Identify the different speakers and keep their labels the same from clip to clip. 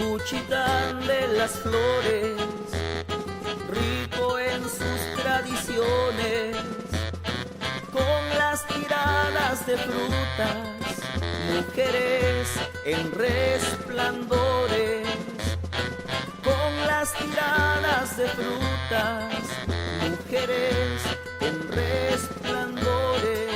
Speaker 1: Juchitán de las flores, rico en sus tradiciones, con las tiradas de frutas, mujeres en resplandores, con las tiradas de frutas, mujeres en resplandores,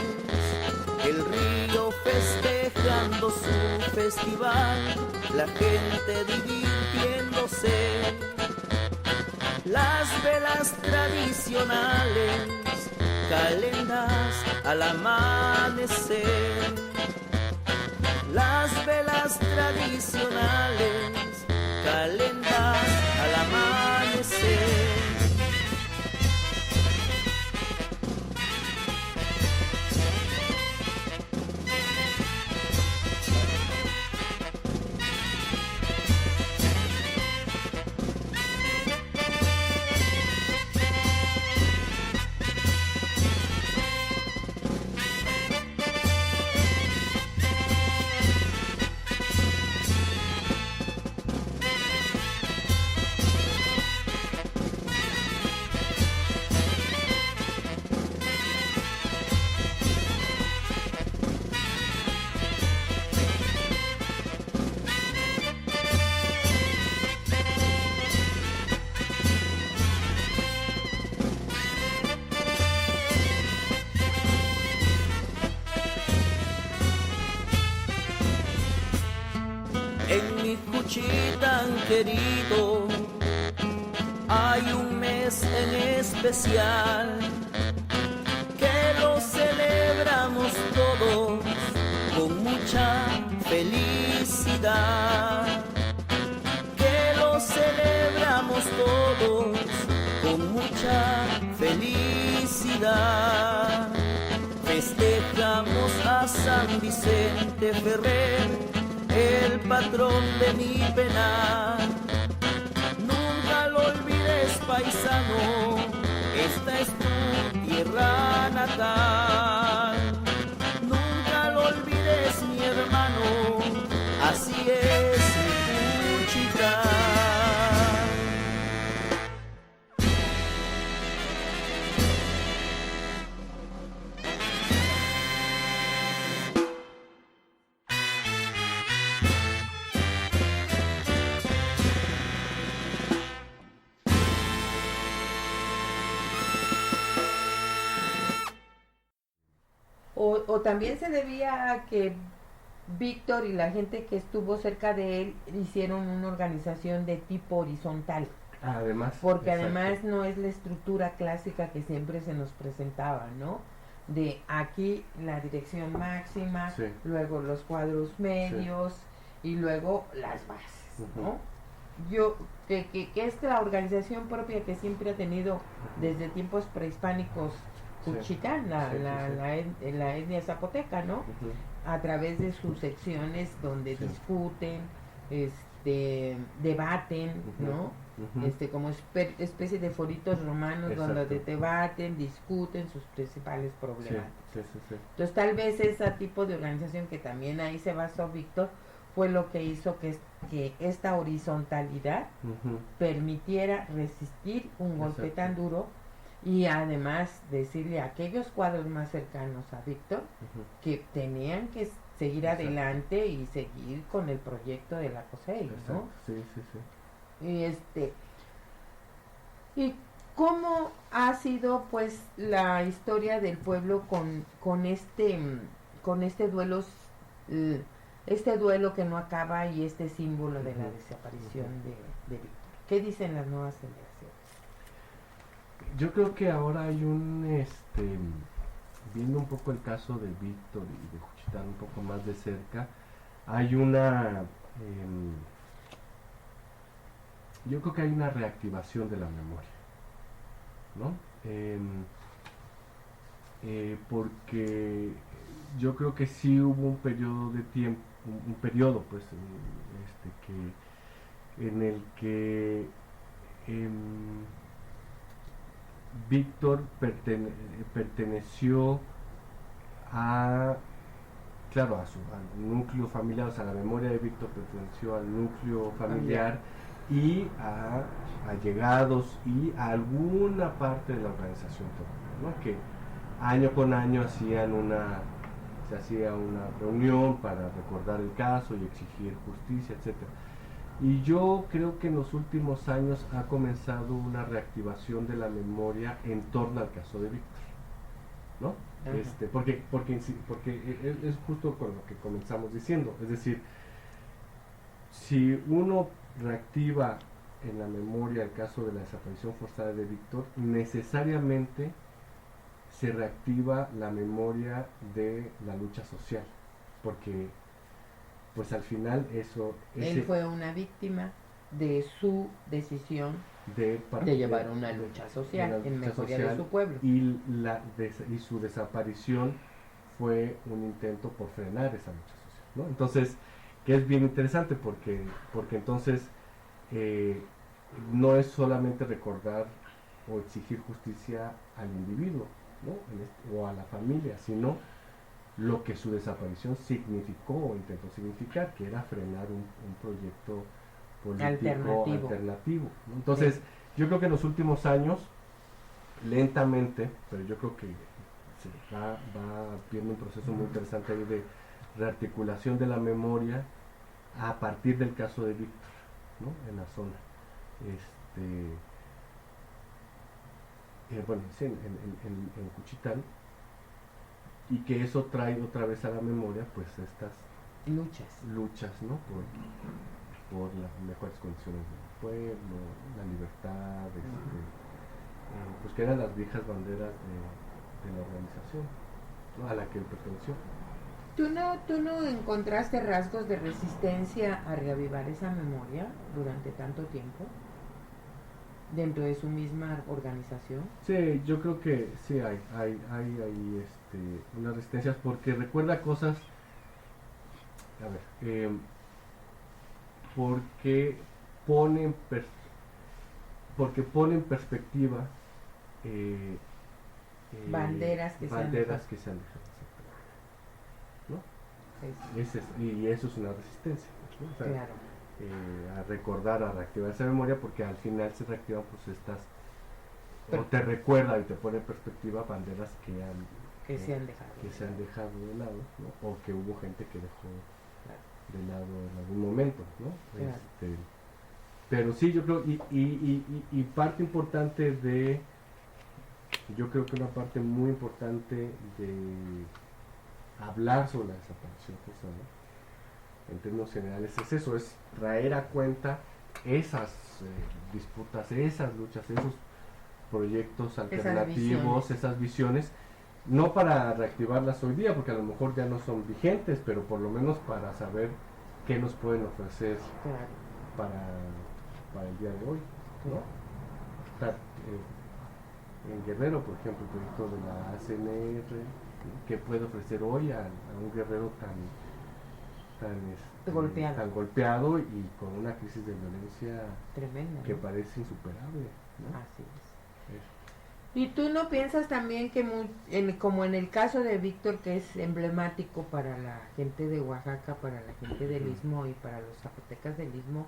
Speaker 1: el río festejando su festival, la gente divirtiéndose, las velas tradicionales, calendas al amanecer, las velas tradicionales, calendas al amanecer. En mi Juchitán querido hay un mes en especial que lo celebramos todos con mucha felicidad, que lo celebramos todos con mucha felicidad. Festejamos a San Vicente Ferrer, el patrón de mi penar. Nunca lo olvides, paisano, esta es tu tierra natal. Nunca lo olvides, mi hermano, así es mi Juchitán.
Speaker 2: O también se debía a que Víctor y la gente que estuvo cerca de él hicieron una organización de tipo horizontal.
Speaker 3: Además.
Speaker 2: Porque
Speaker 3: exacto.
Speaker 2: además no es la estructura clásica que siempre se nos presentaba, ¿no? De aquí la dirección máxima,
Speaker 3: Sí.
Speaker 2: luego los cuadros medios y luego las bases, ¿no? Yo, que es la organización propia que siempre ha tenido desde tiempos prehispánicos Juchitán, la etnia zapoteca, ¿no? A través de sus secciones donde discuten, debaten, ¿no? Como especie de foritos romanos. Exacto. Donde debaten, discuten sus principales problemas. Entonces tal vez ese tipo de organización que también ahí se basó Víctor fue lo que hizo que esta horizontalidad permitiera resistir un golpe tan duro, y además decirle a aquellos cuadros más cercanos a Víctor que tenían que seguir adelante y seguir con el proyecto de la COSEI, ¿no? Y cómo ha sido pues la historia del pueblo con este duelo, este duelo que no acaba, y este símbolo de la desaparición de Víctor. ¿Qué dicen las nuevas generaciones?
Speaker 3: Yo creo que ahora hay viendo un poco el caso de Víctor y de Juchitán un poco más de cerca, hay yo creo que hay una reactivación de la memoria, ¿no? Porque yo creo que sí hubo un periodo de tiempo, un periodo pues, en el que Víctor perteneció a claro, al núcleo familiar, o sea, la memoria de Víctor perteneció al núcleo familiar y a allegados y a alguna parte de la organización todavía, ¿no? Que año con año se hacía una reunión para recordar el caso y exigir justicia, etcétera. Y yo creo que en los últimos años ha comenzado una reactivación de la memoria en torno al caso de Víctor, ¿no? Porque es justo con lo que comenzamos diciendo, es decir, si uno reactiva en la memoria el caso de la desaparición forzada de Víctor, necesariamente se reactiva la memoria de la lucha social, porque pues al final
Speaker 2: él fue una víctima de su decisión de llevar una lucha social en mejoría de su pueblo,
Speaker 3: y su desaparición fue un intento por frenar esa lucha social, ¿no? Entonces, que es bien interesante porque entonces no es solamente recordar o exigir justicia al individuo, ¿no? O a la familia, sino lo que su desaparición significó o intentó significar, que era frenar un proyecto político alternativo, ¿no? Entonces, sí, yo creo que en los últimos años, lentamente, pero yo creo que se va viendo un proceso muy interesante ahí de rearticulación de la memoria a partir del caso de Víctor, ¿no? En la zona. Bueno, sí, en Juchitán, y que eso trae otra vez a la memoria pues estas luchas, ¿no? Por las mejores condiciones del pueblo, la libertad, pues que eran las viejas banderas de la organización, ¿no? A la que él perteneció.
Speaker 2: ¿Tú no encontraste rasgos de resistencia a reavivar esa memoria durante tanto tiempo dentro de su misma organización?
Speaker 3: Sí, yo creo que sí hay unas resistencias, porque recuerda cosas, a ver, porque pone en perspectiva
Speaker 2: banderas que se han dejado,
Speaker 3: ¿no? Y eso es una resistencia, ¿no? O sea,
Speaker 2: claro.
Speaker 3: A recordar, a reactivar esa memoria, porque al final se reactivan pues o te recuerda y te pone en perspectiva banderas que se han dejado de lado, ¿no? O que hubo gente que dejó de lado en algún momento, ¿no? Claro. Pero sí, yo creo, y parte importante yo creo que una parte muy importante de hablar sobre la desaparición forzada, en términos generales, es eso, es traer a cuenta esas disputas, esas luchas, esos proyectos alternativos, esas visiones, no para reactivarlas hoy día, porque a lo mejor ya no son vigentes, pero por lo menos para saber qué nos pueden ofrecer, claro, para el día de hoy, ¿no? Claro. En Guerrero, por ejemplo, el proyecto de la ACNR, ¿no? ¿Qué puede ofrecer hoy a un guerrero tan golpeado y con una crisis de violencia
Speaker 2: tremenda,
Speaker 3: que
Speaker 2: ¿no?
Speaker 3: parece insuperable, ¿no?
Speaker 2: Así es. ¿Y tú no piensas también que como en el caso de Víctor, que es emblemático para la gente de Oaxaca, para la gente del Istmo y para los zapotecas del Istmo,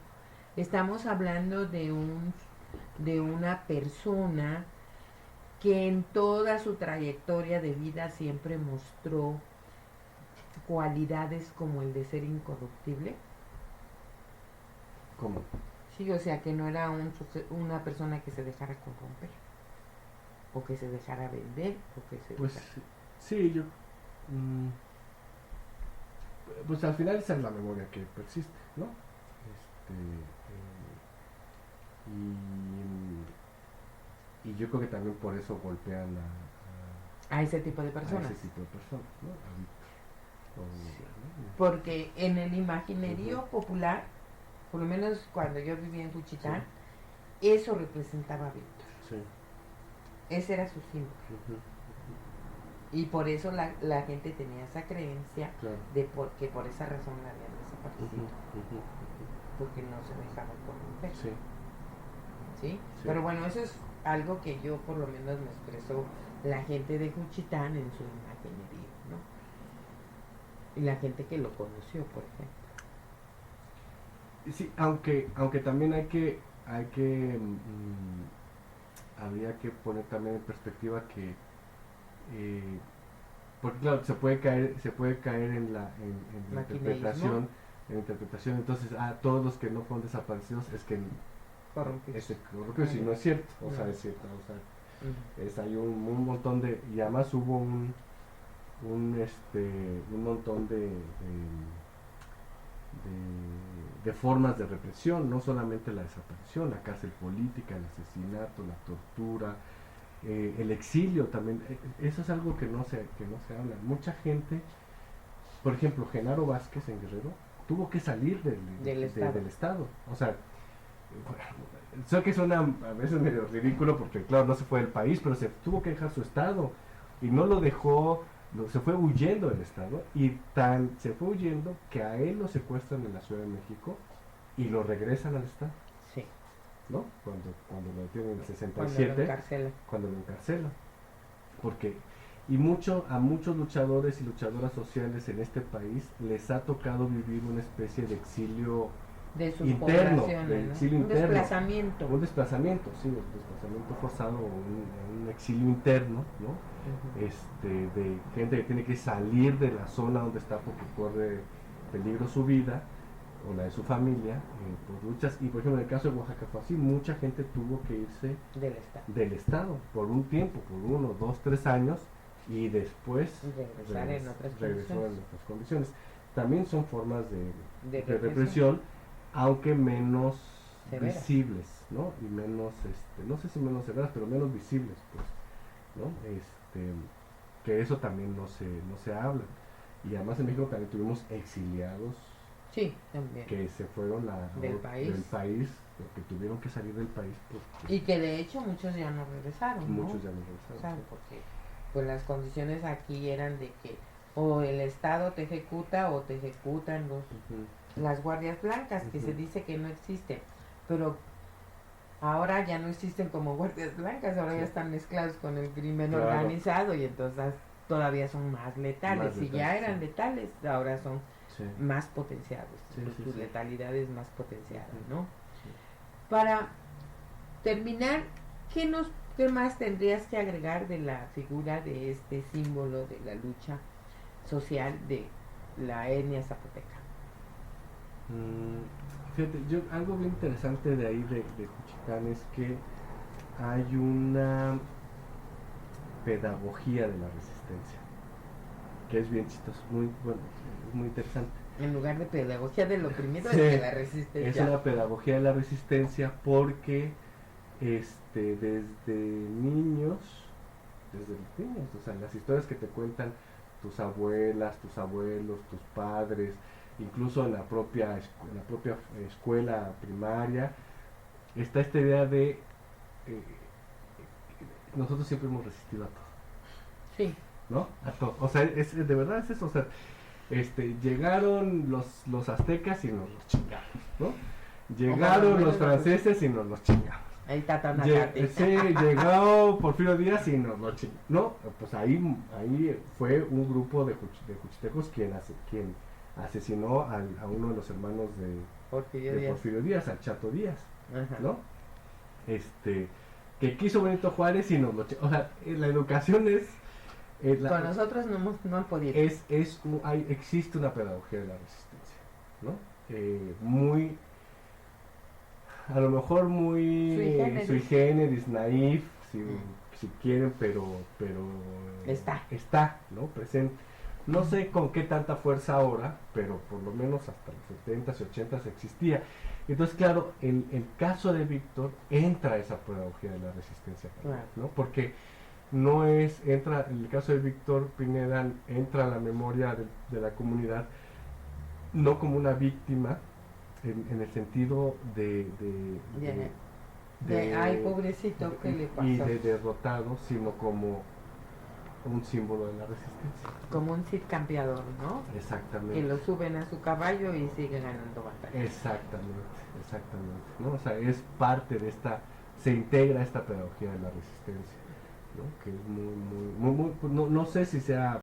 Speaker 2: estamos hablando de una persona que en toda su trayectoria de vida siempre mostró cualidades como el de ser incorruptible?
Speaker 3: ¿Cómo?
Speaker 2: Sí, o sea, que no era una persona que se dejara corromper, o que se dejara vender, o que se
Speaker 3: pues dejara... Sí, yo pues al final esa es la memoria que persiste, ¿no? Y yo creo que también por eso golpean
Speaker 2: a ese tipo de personas.
Speaker 3: A ese tipo de personas, ¿no?
Speaker 2: Sí. Porque en el imaginario popular, por lo menos cuando yo vivía en Juchitán, eso representaba a Víctor.
Speaker 3: Sí.
Speaker 2: Ese era su símbolo. Y por eso la gente tenía esa creencia, claro, de que por esa razón la habían desaparecido. Porque no se dejaba corromper.
Speaker 3: Sí.
Speaker 2: ¿Sí? Pero bueno, eso es algo que yo por lo menos me expresó la gente de Juchitán en su imaginería, ¿no? Y la gente que lo conoció, por ejemplo.
Speaker 3: Sí, aunque también habría que poner también en perspectiva que porque claro, se puede caer en la interpretación, entonces todos los que no fueron desaparecidos es que corrompidos, y no es cierto, o sea, es cierto, o sea, hay un montón de, y además hubo un montón de formas de represión, no solamente la desaparición, la cárcel política, el asesinato, la tortura, el exilio también. Eso es algo que no se habla. Mucha gente, por ejemplo, Genaro Vázquez en Guerrero tuvo que salir del estado. O sea, sé que suena a veces medio ridículo porque claro, no se fue del país, pero se tuvo que dejar su estado y no lo dejó, se fue huyendo del estado, y se fue huyendo que a él lo secuestran en la Ciudad de México y lo regresan al estado.
Speaker 2: Sí.
Speaker 3: ¿No? Cuando lo detienen en el 67, cuando lo encarcelan. Porque a muchos luchadores y luchadoras sociales en este país les ha tocado vivir una especie de exilio interno, un desplazamiento, un desplazamiento forzado, un exilio interno, ¿no? De gente que tiene que salir de la zona donde está porque corre peligro su vida o la de su familia por luchas. Y por ejemplo en el caso de Oaxaca fue así, mucha gente tuvo que irse del estado por un tiempo, por 1, 2, 3 años, y después regresó en otras condiciones. También son formas de represión, aunque menos visibles, ¿no? Y menos, no sé si menos severas, pero menos visibles, pues, ¿no? Que eso también no se habla. Y además en México también tuvimos exiliados.
Speaker 2: Sí, también.
Speaker 3: Que se fueron del país, porque tuvieron que salir del país.
Speaker 2: Y que de hecho muchos ya no regresaron, ¿no?
Speaker 3: Muchos ya no regresaron.
Speaker 2: ¿Saben? Porque pues las condiciones aquí eran de que o el Estado te ejecuta o te ejecutan las guardias blancas, que se dice que no existen, pero ahora ya no existen como guardias blancas, ahora ya están mezclados con el crimen organizado, y entonces todavía son más letales. Si ya eran letales, ahora son más potenciados, su letalidad es más potenciada, ¿no? Para terminar, ¿qué más tendrías que agregar de la figura de este símbolo de la lucha social de la etnia zapoteca?
Speaker 3: Fíjate, algo bien interesante de ahí de Juchitán es que hay una pedagogía de la resistencia que es bien chistoso, muy interesante.
Speaker 2: En lugar de pedagogía del oprimido, es de la resistencia.
Speaker 3: Es una pedagogía de la resistencia porque desde niños, o sea, las historias que te cuentan tus abuelas, tus abuelos, tus padres, incluso en la propia escuela primaria, está esta idea de nosotros siempre hemos resistido a todo.
Speaker 2: Sí.
Speaker 3: ¿No? A todo. O sea, de verdad es eso. O sea, llegaron los aztecas y nos los chingamos, ¿no? Llegaron los franceses y nos los chingamos.
Speaker 2: Ahí está
Speaker 3: llegó Porfirio Díaz y nos lo chingamos. No, pues ahí fue un grupo de juchitecos quien asesinó a uno de los hermanos de Porfirio Díaz, al Chato Díaz, ¿no? Que quiso Benito Juárez y nos lo chingamos. O sea, la educación es...
Speaker 2: con nosotros no han podido.
Speaker 3: Existe una pedagogía de la resistencia, ¿no? A lo mejor muy sui generis, naif, si quieren, pero está, ¿no? Presente. No sé con qué tanta fuerza ahora, pero por lo menos hasta los 70s y 80s existía. Entonces, claro, el caso de Víctor entra esa pedagogía de la resistencia, ¿no? Porque el caso de Víctor Pineda entra a la memoria de la comunidad no como una víctima en el sentido de
Speaker 2: ay, pobrecito, ¿qué le pasó?
Speaker 3: Y de derrotado, sino como un símbolo de la resistencia.
Speaker 2: Como un Cid campeador, ¿no?
Speaker 3: Exactamente.
Speaker 2: Que lo suben a su caballo y sigue ganando batallas.
Speaker 3: Exactamente, ¿no? O sea, es parte de se integra esta pedagogía de la resistencia, ¿no? Que es muy, no sé si sea